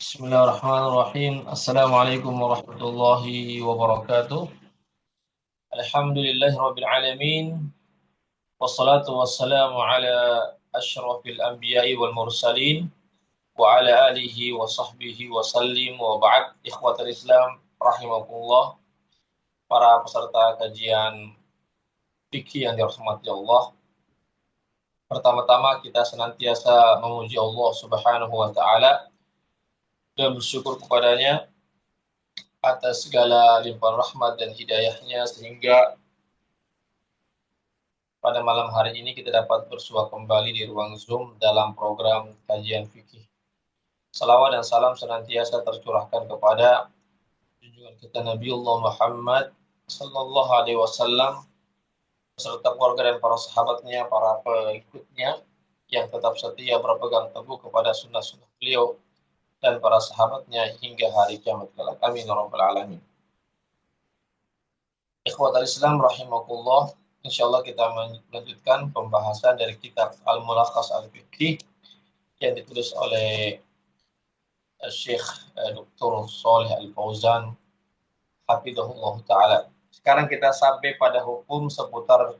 Bismillahirrahmanirrahim. Assalamualaikum warahmatullahi wabarakatuh. Alhamdulillahirabbil alamin. Wassalatu wassalamu ala asyrafil anbiya'i wal mursalin wa ala alihi wa sahbihi wa sallim wa ba'd. Ikhwatal Islam rahimakumullah. Para peserta kajian fikih yang dirahmati Allah. Pertama-tama kita senantiasa memuji Allah Subhanahu wa taala dan bersyukur kepadanya atas segala limpahan rahmat dan hidayahnya sehingga pada malam hari ini kita dapat bersua kembali di ruang Zoom dalam program kajian fikih. Salawat dan salam senantiasa tercurahkan kepada junjungan kita Nabiullah Muhammad sallallahu alaihi wasallam beserta keluarga dan para sahabatnya, para pengikutnya yang tetap setia berpegang teguh kepada sunnah-sunnah beliau dan para sahabatnya hingga hari kiamat kelak. Amin ya rabbal alamin. Ikhwatal Islam rahimakumullah, insyaallah kita melanjutkan pembahasan dari kitab Al-Mulakhas Al-Fiqhi yang ditulis oleh Syekh Dr. Shalih Al-Fauzan hafizahullah taala. Sekarang kita sampai pada hukum seputar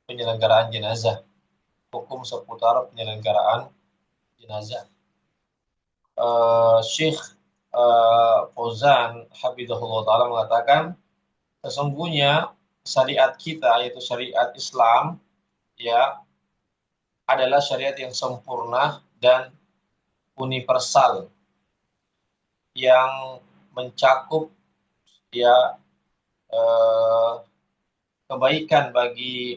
penyelenggaraan jenazah. Hukum seputar penyelenggaraan jenazah. Syekh Fauzan hafizahullah taala mengatakan sesungguhnya syariat kita yaitu syariat Islam ya adalah syariat yang sempurna dan universal yang mencakup ya kebaikan bagi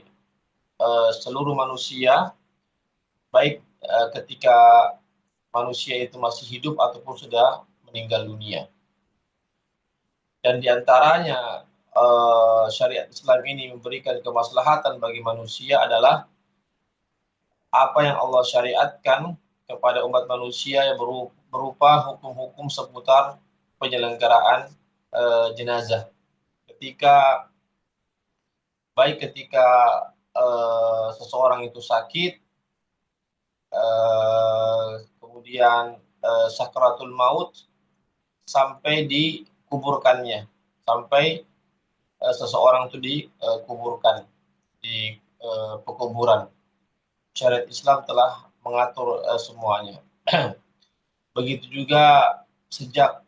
seluruh manusia baik ketika manusia itu masih hidup ataupun sudah meninggal dunia. Dan diantaranya syariat Islam ini memberikan kemaslahatan bagi manusia adalah apa yang Allah syariatkan kepada umat manusia yang berupa hukum-hukum seputar penyelenggaraan jenazah. Ketika seseorang itu sakit, kemudian sakratul maut sampai dikuburkannya, sampai seseorang itu dikuburkan di pekuburan. Syariat Islam telah mengatur semuanya. Begitu juga sejak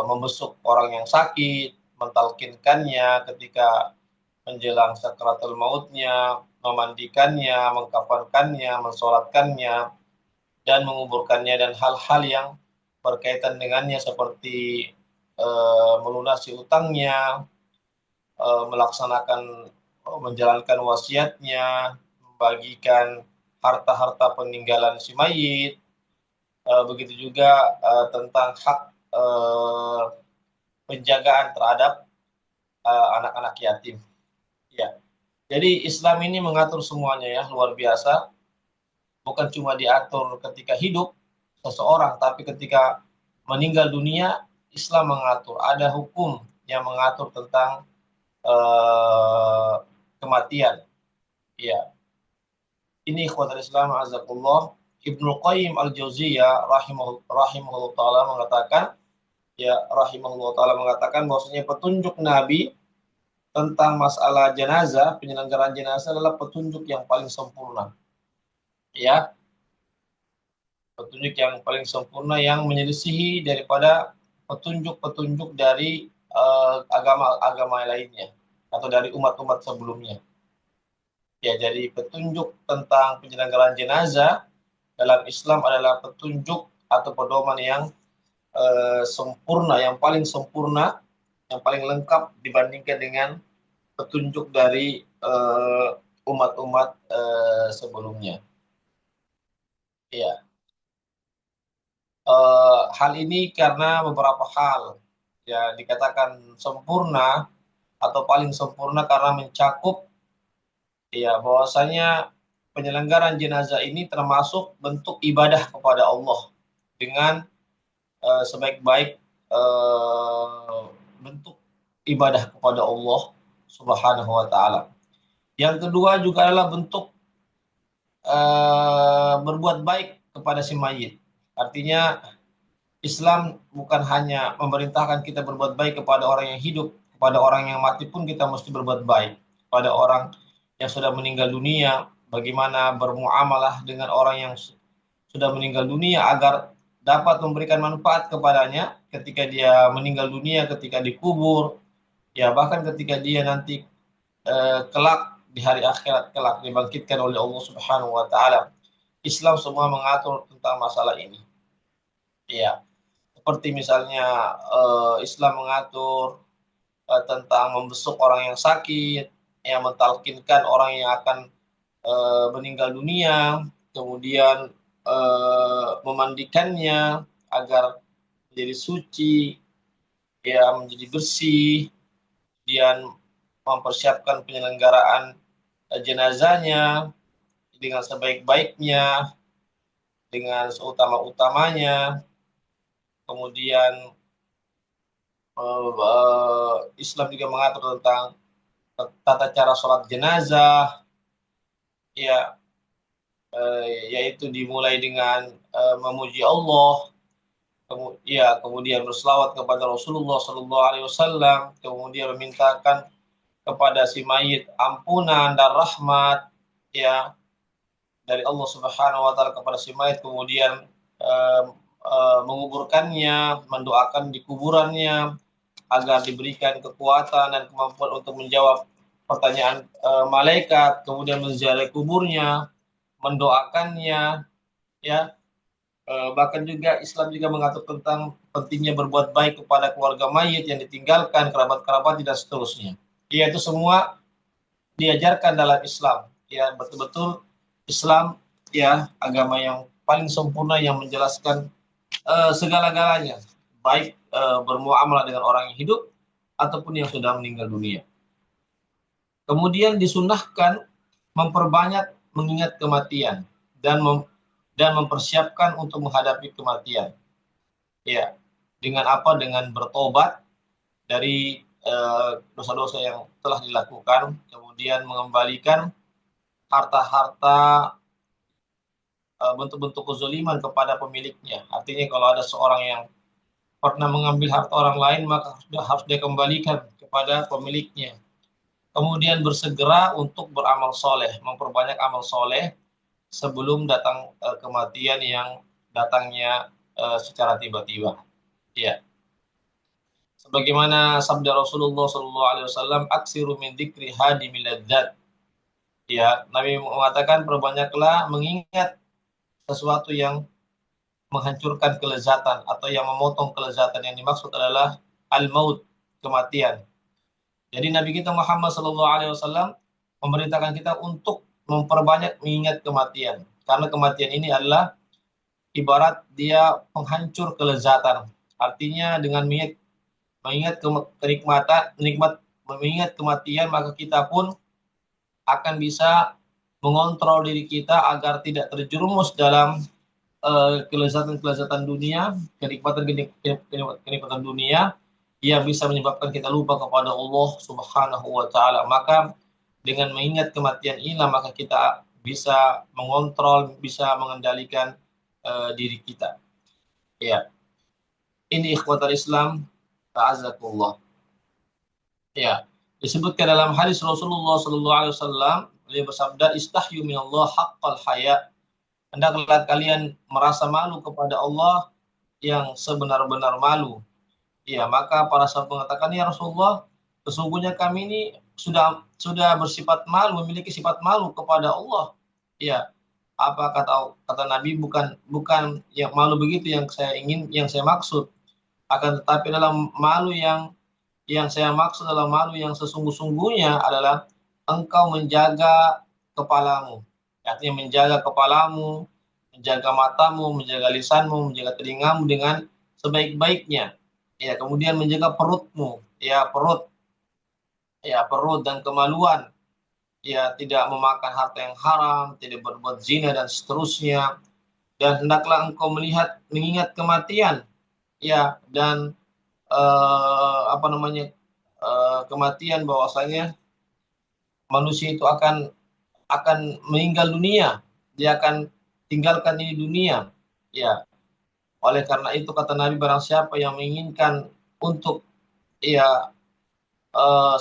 membesuk orang yang sakit, mentalkinkannya ketika menjelang sakratul mautnya, memandikannya, mengkafankannya, mensolatkannya, dan menguburkannya, dan hal-hal yang berkaitan dengannya seperti melunasi utangnya, menjalankan wasiatnya, membagikan harta-harta peninggalan si mayit, begitu juga tentang hak penjagaan terhadap anak-anak yatim. Ya. Jadi Islam ini mengatur semuanya ya, luar biasa. Bukan cuma diatur ketika hidup seseorang, tapi ketika meninggal dunia, Islam mengatur. Ada hukum yang mengatur tentang kematian. Ya. Ini ikhwatul Islam azakullah. Ibnu Qayyim Al-Jauziyah rahimahullah taala mengatakan bahwasanya petunjuk Nabi tentang masalah jenazah, penyelenggaraan jenazah adalah petunjuk yang paling sempurna. Ya. Petunjuk yang paling sempurna yang menyelisihi daripada petunjuk-petunjuk dari agama-agama lainnya atau dari umat-umat sebelumnya. Ya, jadi petunjuk tentang penyelenggaraan jenazah dalam Islam adalah petunjuk atau pedoman yang sempurna, yang paling sempurna, yang paling lengkap dibandingkan dengan petunjuk dari umat-umat sebelumnya. Ya. Hal ini karena beberapa hal ya dikatakan sempurna atau paling sempurna karena mencakup ya bahwasanya penyelenggaraan jenazah ini termasuk bentuk ibadah kepada Allah dengan sebaik-baik bentuk ibadah kepada Allah Subhanahu wa taala. Yang kedua juga adalah bentuk berbuat baik kepada si mayit. Artinya Islam bukan hanya memerintahkan kita berbuat baik kepada orang yang hidup, kepada orang yang mati pun kita mesti berbuat baik. Pada orang yang sudah meninggal dunia, bagaimana bermuamalah dengan orang yang sudah meninggal dunia agar dapat memberikan manfaat kepadanya ketika dia meninggal dunia, ketika dikubur, ya bahkan ketika dia nanti kelak di hari akhirat kelak dibangkitkan oleh Allah Subhanahu wa taala. Islam semua mengatur tentang masalah ini. Ya, seperti misalnya Islam mengatur tentang membesuk orang yang sakit, yang mentalkinkan orang yang akan meninggal dunia, kemudian memandikannya agar menjadi suci, ya menjadi bersih, kemudian mempersiapkan penyelenggaraan jenazahnya dengan sebaik-baiknya, dengan seutama-utamanya. Kemudian Islam juga mengatur tentang tata cara sholat jenazah, ya, yaitu dimulai dengan memuji Allah, kemudian berselawat kepada Rasulullah Sallallahu Alaihi Wasallam, kemudian memintakan kepada si mayit ampunan dan rahmat, ya, dari Allah Subhanahu Wa Taala kepada si mayit, kemudian menguburkannya, mendoakan di kuburannya agar diberikan kekuatan dan kemampuan untuk menjawab pertanyaan malaikat, kemudian menziarahi kuburnya, mendoakannya, ya. Bahkan juga Islam juga mengatur tentang pentingnya berbuat baik kepada keluarga mayit yang ditinggalkan, kerabat-kerabat dan seterusnya. Ya, itu semua diajarkan dalam Islam. Ya, betul-betul Islam, ya, agama yang paling sempurna yang menjelaskan segala-galanya, baik bermuamalah dengan orang yang hidup ataupun yang sudah meninggal dunia. Kemudian disunahkan memperbanyak mengingat kematian dan mempersiapkan untuk menghadapi kematian. Ya, dengan apa? Dengan bertobat dari dosa-dosa yang telah dilakukan, kemudian mengembalikan harta-harta bentuk-bentuk kezaliman kepada pemiliknya. Artinya kalau ada seorang yang pernah mengambil harta orang lain, maka harus dia kembalikan kepada pemiliknya. Kemudian bersegera untuk beramal soleh, memperbanyak amal soleh sebelum datang kematian yang datangnya secara tiba-tiba. Ya. Sebagaimana sabda Rasulullah SAW, aksiru min dzikri hadimil ladzat. Ya, Nabi mengatakan perbanyaklah mengingat sesuatu yang menghancurkan kelezatan atau yang memotong kelezatan. Yang dimaksud adalah al-maut, kematian. Jadi Nabi kita Muhammad SAW memerintahkan kita untuk memperbanyak mengingat kematian. Karena kematian ini adalah ibarat dia penghancur kelezatan. Artinya dengan mengingat kematian, maka kita pun akan bisa mengontrol diri kita agar tidak terjerumus dalam kelezatan-kelezatan dunia, kenikmatan dunia yang bisa menyebabkan kita lupa kepada Allah Subhanahu wa taala. Maka dengan mengingat kematian inilah maka kita bisa mengontrol, bisa mengendalikan diri kita. Ya. Ini ikhwatal Islam, ta'azzakullah. Ya. Disebutkan dalam hadis Rasulullah sallallahu alaihi wasallam, beliau bersabda, "Istahyu minallah haqqal haya." Hendaklah kalian merasa malu kepada Allah yang sebenar-benar malu. Ya, maka para sahabat mengatakan, "Ya Rasulullah, sesungguhnya kami ini sudah bersifat malu, memiliki sifat malu kepada Allah." Ya, apa kata Nabi, bukan yang malu begitu yang saya maksud. Akan tetapi dalam malu yang saya maksud adalah malu yang sesungguh-sungguhnya adalah engkau menjaga kepalamu. Artinya menjaga kepalamu, menjaga matamu, menjaga lisanmu, menjaga telingamu dengan sebaik-baiknya. Ya, kemudian menjaga perutmu, perut dan kemaluan. Ya, tidak memakan harta yang haram, tidak berbuat zina dan seterusnya. Dan hendaklah engkau mengingat kematian, ya, dan kematian bahwasanya manusia itu akan meninggal dunia, dia akan tinggalkan ini dunia, ya. Oleh karena itu kata Nabi, barang siapa yang menginginkan untuk ia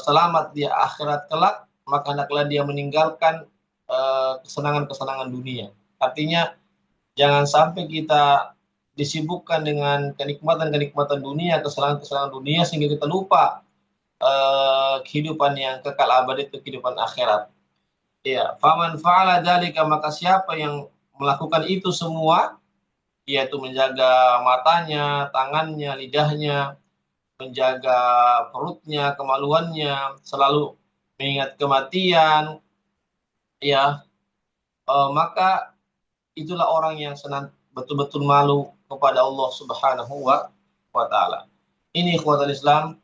selamat di akhirat kelak, maka hendaklah dia meninggalkan kesenangan-kesenangan dunia. Artinya jangan sampai kita disibukkan dengan kenikmatan-kenikmatan dunia, kesenangan-kesenangan dunia sehingga kita lupa kehidupan yang kekal abadi itu kehidupan akhirat. Ya, faman fa'ala dzalika, maka siapa yang melakukan itu semua, yaitu menjaga matanya, tangannya, lidahnya, menjaga perutnya, kemaluannya, selalu mengingat kematian, ya, maka itulah orang yang betul-betul malu kepada Allah Subhanahu wa taala. Ini ikhwatul Islam,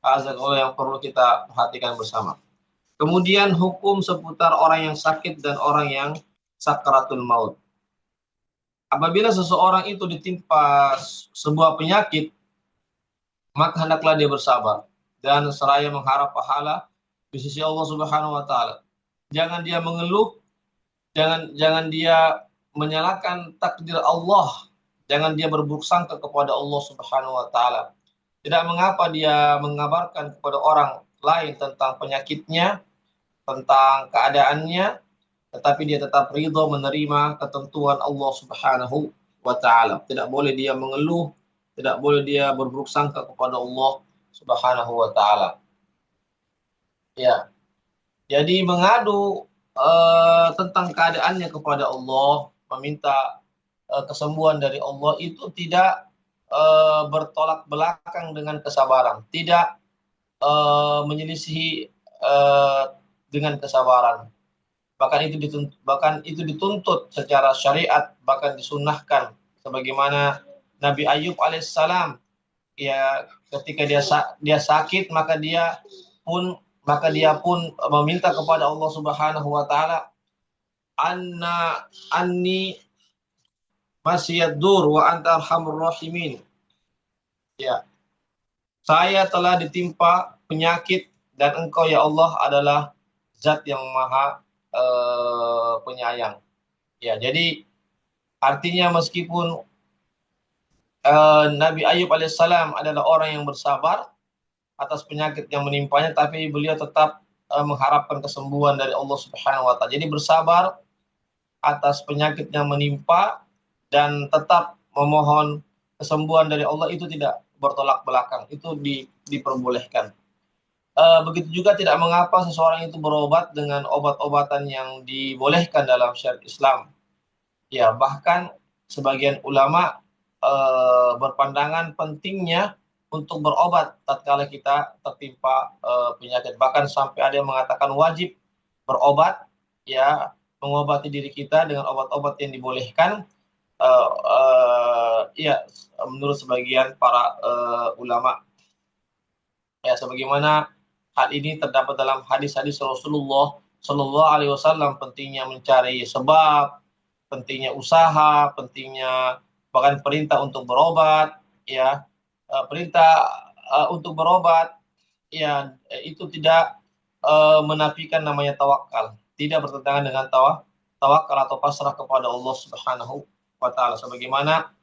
azan Allah yang perlu kita perhatikan bersama. Kemudian hukum seputar orang yang sakit dan orang yang sakaratul maut. Apabila seseorang itu ditimpa sebuah penyakit, maka hendaklah dia bersabar dan seraya mengharap pahala di sisi Allah Subhanahu wa taala. Jangan dia mengeluh, jangan dia menyalahkan takdir Allah, jangan dia berburuk sangka kepada Allah Subhanahu wa taala. Tidak mengapa dia mengabarkan kepada orang lain tentang penyakitnya, tentang keadaannya, tetapi dia tetap ridho menerima ketentuan Allah Subhanahu wa taala. Tidak boleh dia mengeluh, tidak boleh dia berburuk sangka kepada Allah Subhanahu wa taala. Ya. Jadi mengadu tentang keadaannya kepada Allah, meminta kesembuhan dari Allah itu tidak bertolak belakang dengan kesabaran, tidak menyelisihi dengan kesabaran. Bahkan itu dituntut secara syariat, bahkan disunnahkan, sebagaimana Nabi Ayub alaihissalam, ya, ketika dia sakit maka dia pun meminta kepada Allah Subhanahu wa taala, anni masyadur wa anta arhamur rahimin. Ya, saya telah ditimpa penyakit dan engkau ya Allah adalah zat yang maha penyayang. Ya, jadi artinya meskipun Nabi Ayub alaihissalam adalah orang yang bersabar atas penyakit yang menimpanya, tapi beliau tetap mengharapkan kesembuhan dari Allah Subhanahu wa taala. Jadi bersabar atas penyakit yang menimpa dan tetap memohon kesembuhan dari Allah, itu tidak bertolak belakang, itu diperbolehkan. Begitu juga tidak mengapa seseorang itu berobat dengan obat-obatan yang dibolehkan dalam syariat Islam. Ya, bahkan sebagian ulama berpandangan pentingnya untuk berobat tatkala kita tertimpa penyakit. Bahkan sampai ada yang mengatakan wajib berobat, ya, mengobati diri kita dengan obat-obat yang dibolehkan. Ya, menurut sebagian para ulama. Ya, sebagaimana hal ini terdapat dalam hadis-hadis Rasulullah Shallallahu Alaihi Wasallam, pentingnya mencari sebab, pentingnya usaha, pentingnya bahkan perintah untuk berobat, ya, perintah untuk berobat, ya, itu tidak menafikan namanya tawakal, tidak bertentangan dengan tawakal atau pasrah kepada Allah Subhanahu wa taala. Sebagaimana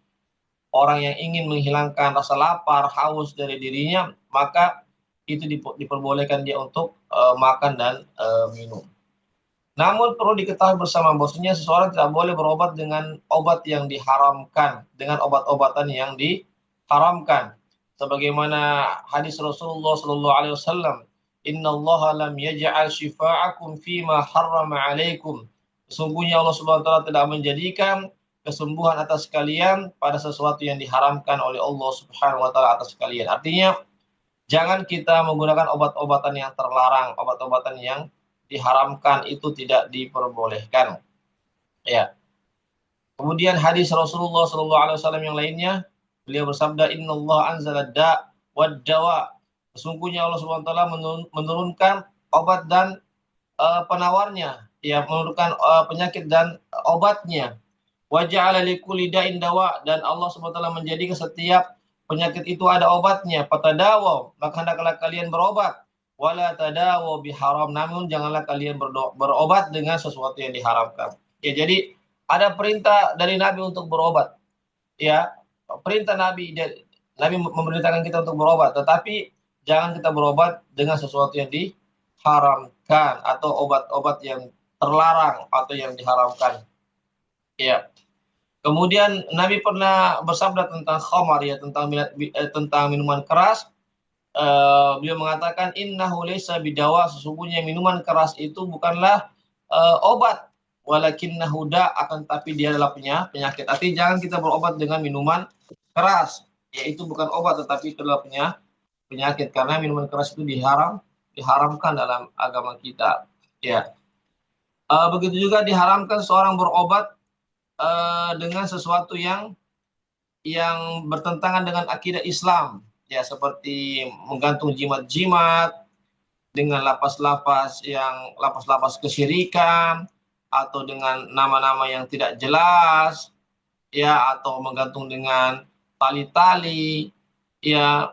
orang yang ingin menghilangkan rasa lapar, haus dari dirinya, maka itu diperbolehkan dia untuk makan dan minum. Namun perlu diketahui bersama bahwasanya seseorang tidak boleh berobat dengan obat yang diharamkan, dengan obat-obatan yang diharamkan. Sebagaimana hadis Rasulullah sallallahu alaihi wasallam, "Innallaha lam yaj'al shifa'akum fima harrama 'alaikum." Sesungguhnya Allah Subhanahu wa taala tidak menjadikan kesembuhan atas kalian pada sesuatu yang diharamkan oleh Allah Subhanahu wa taala atas kalian. Artinya jangan kita menggunakan obat-obatan yang terlarang, obat-obatan yang diharamkan, itu tidak diperbolehkan. Ya. Kemudian hadis Rasulullah SAW yang lainnya, beliau bersabda, "Innallaha anzala da' wad dawa." Sesungguhnya Allah Subhanahu wa taala menurunkan obat dan penawarnya, ya, menurunkan penyakit dan obatnya. Wa ja'ala likulli da'in dawa, dan Allah Subhanahu wa taala menjadikan setiap penyakit itu ada obatnya. Fatadawaw, maka hendaklah kalian berobat. Wala tadawaw biharam, namun janganlah kalian berobat dengan sesuatu yang diharamkan. Ya, jadi ada perintah dari Nabi untuk berobat. Ya, perintah Nabi, Nabi memerintahkan kita untuk berobat, tetapi jangan kita berobat dengan sesuatu yang diharamkan atau obat-obat yang terlarang atau yang diharamkan. Ya. Kemudian Nabi pernah bersabda tentang khamar, ya, tentang minuman keras. Beliau mengatakan innahu laysa bidawa, sesungguhnya minuman keras itu bukanlah obat, walakinnahu da, akan tapi dia adalah penyakit. Artinya jangan kita berobat dengan minuman keras, yaitu bukan obat tetapi itu adalah penyakit, karena minuman keras itu diharamkan dalam agama kita. Ya. Begitu juga diharamkan seorang berobat dengan sesuatu yang bertentangan dengan akidah Islam, ya, seperti menggantung jimat-jimat dengan lapas-lapas kesyirikan, atau dengan nama-nama yang tidak jelas, ya, atau menggantung dengan tali-tali, ya,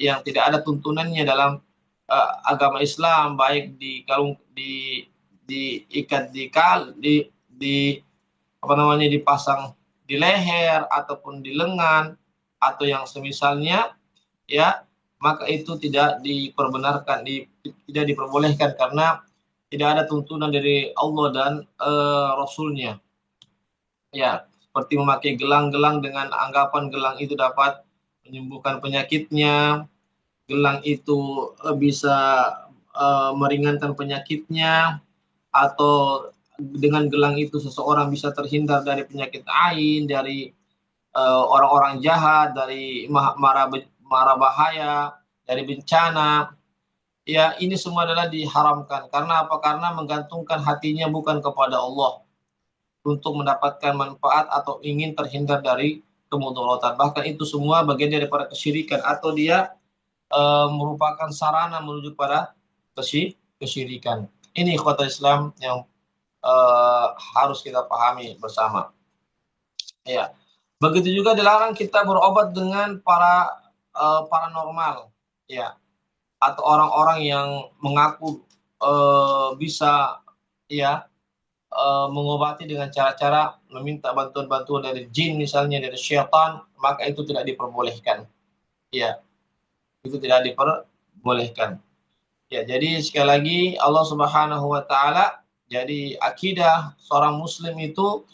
yang tidak ada tuntunannya dalam agama Islam, baik diikat dipasang di leher ataupun di lengan atau yang semisalnya, ya, maka itu tidak diperbolehkan karena tidak ada tuntunan dari Allah dan Rasulnya. Ya, seperti memakai gelang-gelang dengan anggapan gelang itu dapat menyembuhkan penyakitnya, gelang itu bisa meringankan penyakitnya, atau dengan gelang itu seseorang bisa terhindar dari penyakit ain, dari orang-orang jahat, dari mara bahaya, dari bencana. Ya, ini semua adalah diharamkan. Karena apa? Karena menggantungkan hatinya bukan kepada Allah untuk mendapatkan manfaat atau ingin terhindar dari kemudaratan. Bahkan itu semua bagian daripada kesyirikan, atau dia merupakan sarana menuju pada kesyirikan. Ini ikhwatul Islam yang harus kita pahami bersama. Ya. Begitu juga dilarang kita berobat dengan paranormal, ya, atau orang-orang yang mengaku bisa, ya, mengobati dengan cara-cara meminta bantuan-bantuan dari jin, misalnya dari syaitan, maka itu tidak diperbolehkan. Ya, itu tidak diperbolehkan. Ya, jadi sekali lagi Allah Subhanahu wa taala, jadi akidah seorang muslim itu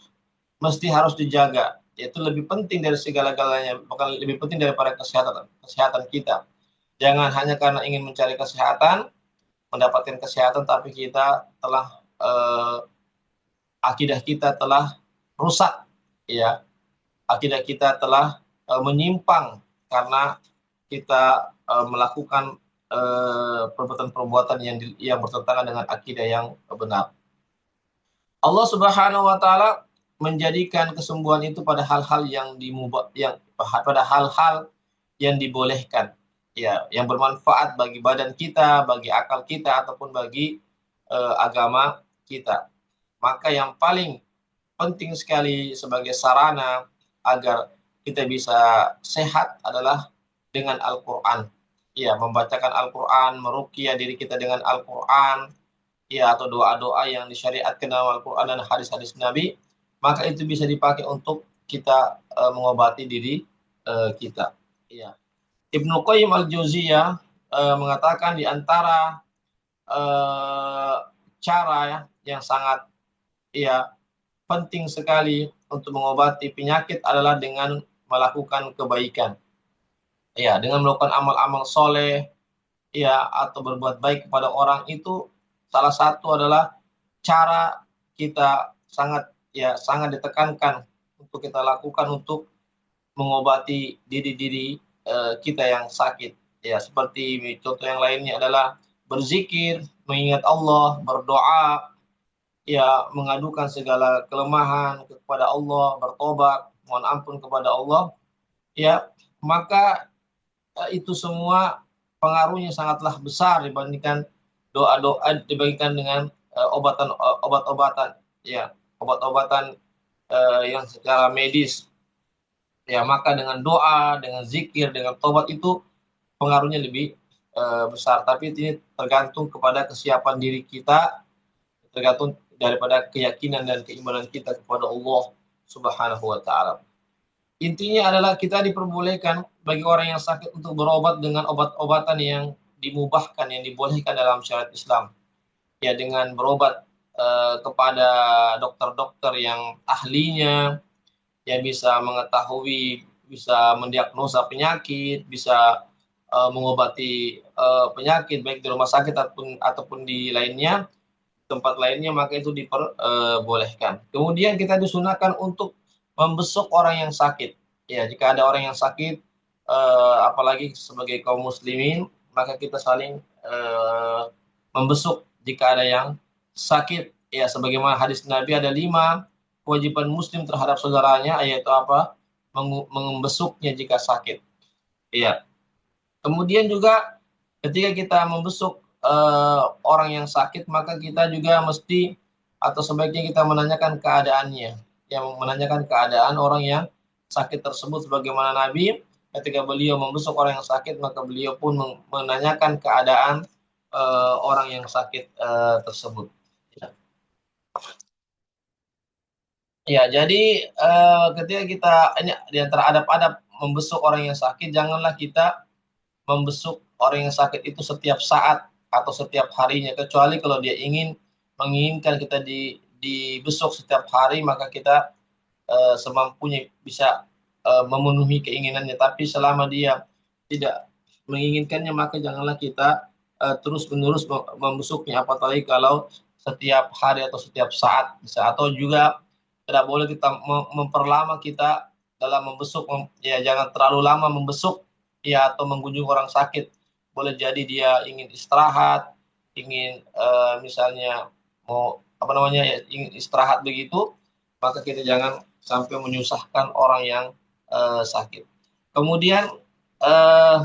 mesti harus dijaga. Itu lebih penting dari segala-galanya, bahkan lebih penting daripada kesehatan kita. Jangan hanya karena ingin mencari kesehatan, mendapatkan kesehatan, tapi kita telah akidah kita telah rusak, ya. Akidah kita telah menyimpang karena kita melakukan perbuatan-perbuatan yang bertentangan dengan akidah yang benar. Allah Subhanahu wa taala menjadikan kesembuhan itu pada hal-hal pada hal-hal yang dibolehkan, ya, yang bermanfaat bagi badan kita, bagi akal kita, ataupun bagi agama kita. Maka yang paling penting sekali sebagai sarana agar kita bisa sehat adalah dengan Al-Qur'an. Ya, membacakan Al-Qur'an, meruqyah diri kita dengan Al-Qur'an, ya, atau doa-doa yang disyariatkan dalam Al-Qur'an dan hadis-hadis Nabi, maka itu bisa dipakai untuk kita mengobati diri kita. Ya. Ibnu Qayyim al-Jauziyah mengatakan di antara cara, ya, yang sangat, ya, penting sekali untuk mengobati penyakit adalah dengan melakukan kebaikan. Ya, dengan melakukan amal-amal soleh, ya, atau berbuat baik kepada orang, itu salah satu adalah cara kita sangat ditekankan untuk kita lakukan untuk mengobati diri kita yang sakit. Ya, seperti contoh yang lainnya adalah berzikir, mengingat Allah, berdoa, ya, mengadukan segala kelemahan kepada Allah, bertobat, mohon ampun kepada Allah, ya, maka itu semua pengaruhnya sangatlah besar dibandingkan doa-doa, dibandingkan dengan obat-obatan, ya, obat-obatan yang secara medis. Ya, maka dengan doa, dengan zikir, dengan tobat itu pengaruhnya lebih besar. Tapi ini tergantung kepada kesiapan diri kita, tergantung daripada keyakinan dan keimanan kita kepada Allah Subhanahu wa taala. Intinya adalah kita diperbolehkan bagi orang yang sakit untuk berobat dengan obat-obatan yang dimubahkan, yang dibolehkan dalam syariat Islam. Ya, dengan berobat kepada dokter-dokter yang ahlinya, yang bisa mengetahui, bisa mendiagnosa penyakit, bisa mengobati penyakit baik di rumah sakit ataupun di lainnya, tempat lainnya, maka itu diperbolehkan. Kemudian kita disunahkan untuk membesuk orang yang sakit. Ya, jika ada orang yang sakit, apalagi sebagai kaum muslimin, maka kita saling membesuk jika ada yang sakit. Ya, sebagaimana hadis Nabi ada 5 kewajiban muslim terhadap saudaranya, yaitu apa? Membesuknya jika sakit. Iya. Kemudian juga ketika kita membesuk orang yang sakit, maka kita juga mesti atau sebaiknya kita menanyakan keadaannya, yang menanyakan keadaan orang yang sakit tersebut, sebagaimana Nabi ketika beliau membesuk orang yang sakit, maka beliau pun menanyakan keadaan orang yang sakit tersebut. Ya, ya, jadi ketika kita ini di antara adab-adab membesuk orang yang sakit, janganlah kita membesuk orang yang sakit itu setiap saat atau setiap harinya, kecuali kalau dia menginginkan kita dibesuk setiap hari, maka kita semampunya bisa memenuhi keinginannya. Tapi selama dia tidak menginginkannya, maka janganlah kita terus-menerus membesuknya, apalagi kalau setiap hari atau setiap saat bisa. Atau juga tidak boleh kita memperlama kita dalam membesuk, ya jangan terlalu lama membesuk ya atau mengunjungi orang sakit. Boleh jadi dia ingin istirahat, ingin misalnya mau apa namanya ya, ingin istirahat begitu, maka kita jangan sampai menyusahkan orang yang sakit. Kemudian eh,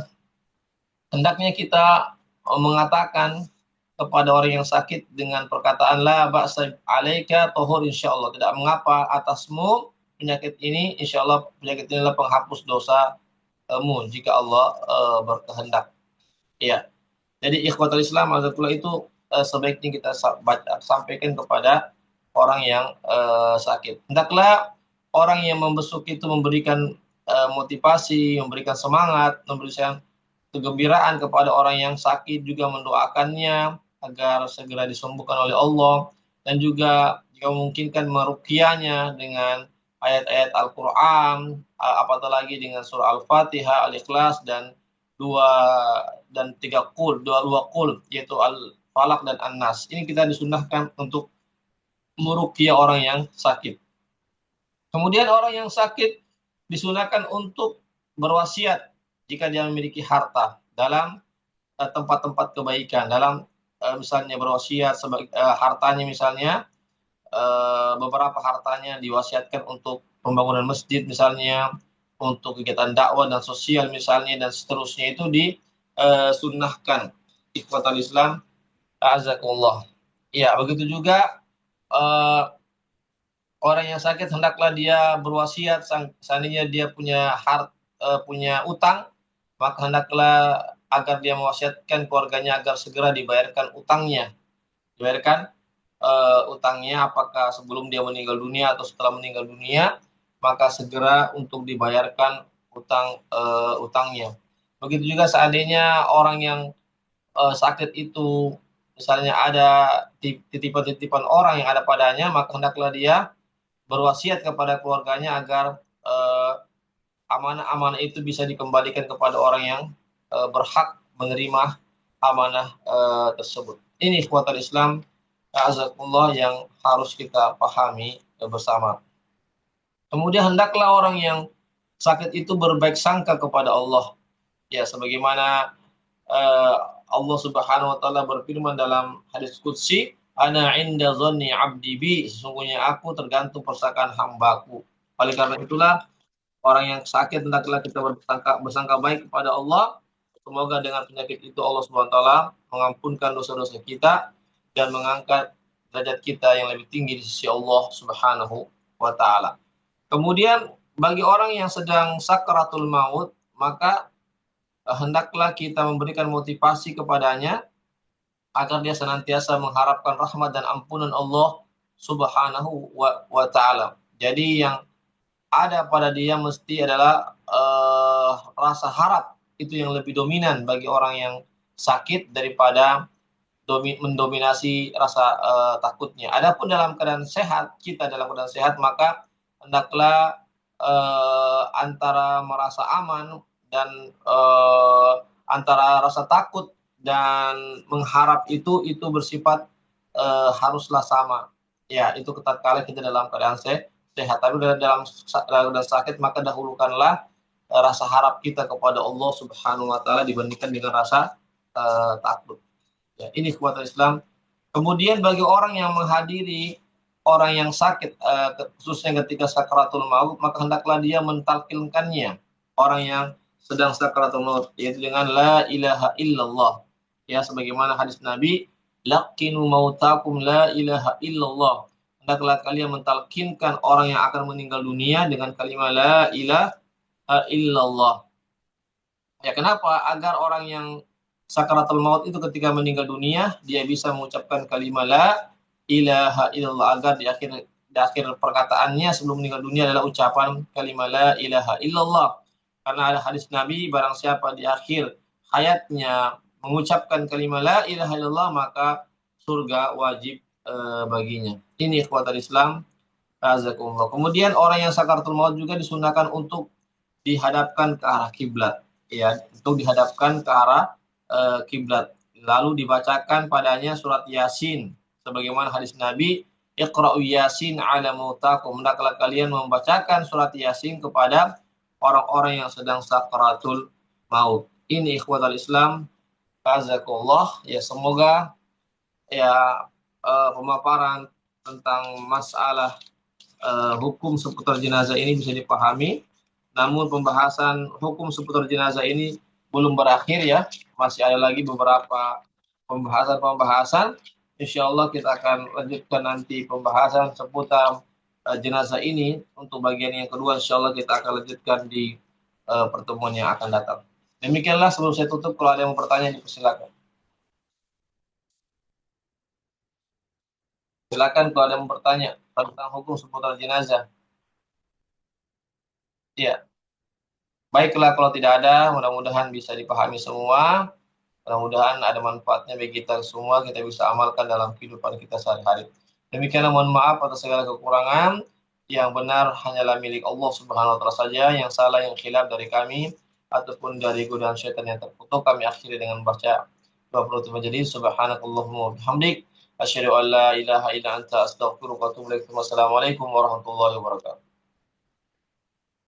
hendaknya kita mengatakan kepada orang yang sakit dengan perkataan la ba'sa alaika tahur, insyaallah tidak mengapa atasmu penyakit ini, insyaallah penyakit ini adalah penghapus dosamu jika Allah berkehendak. Iya. Jadi ikhwatul Islam azatullah itu sebaiknya kita sampaikan kepada orang yang sakit. Hendaklah orang yang membesuk itu memberikan motivasi, memberikan semangat, memberikan kegembiraan kepada orang yang sakit, juga mendoakannya agar segera disembuhkan oleh Allah, dan juga jika memungkinkan meruqyahnya dengan ayat-ayat Al-Qur'an, apatah lagi dengan surah Al-Fatihah, Al-Ikhlas, dan dua tiga dua kul, yaitu Al-Falaq dan An-Nas. Ini kita disunahkan untuk meruqyah orang yang sakit. Kemudian orang yang sakit disunahkan untuk berwasiat jika dia memiliki harta dalam tempat-tempat kebaikan, dalam misalnya berwasiat hartanya, misalnya beberapa hartanya diwasiatkan untuk pembangunan masjid misalnya, untuk kegiatan dakwah dan sosial misalnya, dan seterusnya, itu disunnahkan. Ikhwatal Islam azakumullah. Ya, begitu juga orang yang sakit hendaklah dia berwasiat, seandainya dia punya utang, maka hendaklah agar dia mewasiatkan keluarganya agar segera dibayarkan utangnya, apakah sebelum dia meninggal dunia atau setelah meninggal dunia, maka segera untuk dibayarkan utangnya. Begitu juga seandainya orang yang sakit itu misalnya ada titipan-titipan orang yang ada padanya, maka hendaklah dia berwasiat kepada keluarganya agar amanah-amanah itu bisa dikembalikan kepada orang yang berhak menerima amanah tersebut. Ini kekuatan Islam azakullah yang harus kita pahami bersama. Kemudian hendaklah orang yang sakit itu berbaik sangka kepada Allah. Ya, sebagaimana Allah Subhanahu wa taala berfirman dalam hadis qudsi, "Ana 'inda dhanni 'abdi bi", sesungguhnya aku tergantung persangkaan hambaku. Oleh karena itulah orang yang sakit hendaklah kita bersangka baik kepada Allah. Semoga dengan penyakit itu Allah Subhanahu wa taala mengampunkan dosa-dosa kita dan mengangkat derajat kita yang lebih tinggi di sisi Allah Subhanahu wa taala. Kemudian bagi orang yang sedang sakaratul maut, maka hendaklah kita memberikan motivasi kepadanya agar dia senantiasa mengharapkan rahmat dan ampunan Allah Subhanahu wa taala. Jadi yang ada pada dia mesti adalah rasa harap, itu yang lebih dominan bagi orang yang sakit daripada mendominasi rasa takutnya. Adapun dalam keadaan sehat, kita dalam keadaan sehat, maka hendaklah antara merasa aman dan antara rasa takut dan mengharap itu bersifat haruslah sama. Ya, itu tatkala kita dalam keadaan sehat. Tapi dalam keadaan sakit, maka dahulukanlah rasa harap kita kepada Allah Subhanahu wa taala dibandingkan dengan rasa takut. Ya, ini kekuatan Islam. Kemudian bagi orang yang menghadiri orang yang sakit, khususnya ketika sakaratul maut, maka hendaklah dia mentalkinkannya orang yang sedang sakaratul maut, yaitu dengan la ilaha illallah. Ya, sebagaimana hadis Nabi, laqinu mautakum la ilaha illallah. Hendaklah kalian mentalkinkan orang yang akan meninggal dunia dengan kalimat la ilaha illallah. Ya, kenapa? Agar orang yang sakaratul maut itu ketika meninggal dunia, dia bisa mengucapkan kalimat la ilaha illallah, agar di akhir perkataannya sebelum meninggal dunia adalah ucapan kalimat la ilaha illallah. Karena ada hadis Nabi, barang siapa di akhir hayatnya mengucapkan kalimat la ilaha illallah, maka surga wajib baginya. Ini kekuatan Islam. Azakumullah. Kemudian orang yang sakaratul maut juga disunahkan untuk dihadapkan ke arah kiblat, ya, untuk dihadapkan ke arah kiblat, lalu dibacakan padanya surat Yasin, sebagaimana hadis Nabi, Iqra'u Yasin ala mautakum, hendaklah kalian membacakan surat Yasin kepada orang-orang yang sedang sakaratul maut. Ini ikhwatal Islam, azakumullah. Ya, semoga ya pemaparan tentang masalah hukum seputar jenazah ini bisa dipahami. Namun pembahasan hukum seputar jenazah ini belum berakhir, ya. Masih ada lagi beberapa pembahasan. Insya Allah kita akan lanjutkan nanti pembahasan seputar jenazah ini. Untuk bagian yang kedua, insya Allah kita akan lanjutkan di pertemuan yang akan datang. Demikianlah, sebelum saya tutup, kalau ada yang mau bertanya, dipersilakan. Silakan kalau ada yang mau bertanya tentang hukum seputar jenazah. Ya, baiklah, kalau tidak ada, mudah-mudahan bisa dipahami semua. Mudah-mudahan ada manfaatnya bagi kita semua, kita bisa amalkan dalam kehidupan kita sehari-hari. Demikianlah, mohon maaf atas segala kekurangan. Yang benar hanyalah milik Allah Subhanahu wa taala saja, yang salah, yang khilaf dari kami ataupun dari godaan syaitan yang terkutuk, kami akhiri dengan membaca doa penutup majelis. Subhanakallahumma wa bihamdik, asyhadu an la ilaha illa anta, astaghfiruka wa atubu ilaik. Wassalamualaikum warahmatullahi wabarakatuh.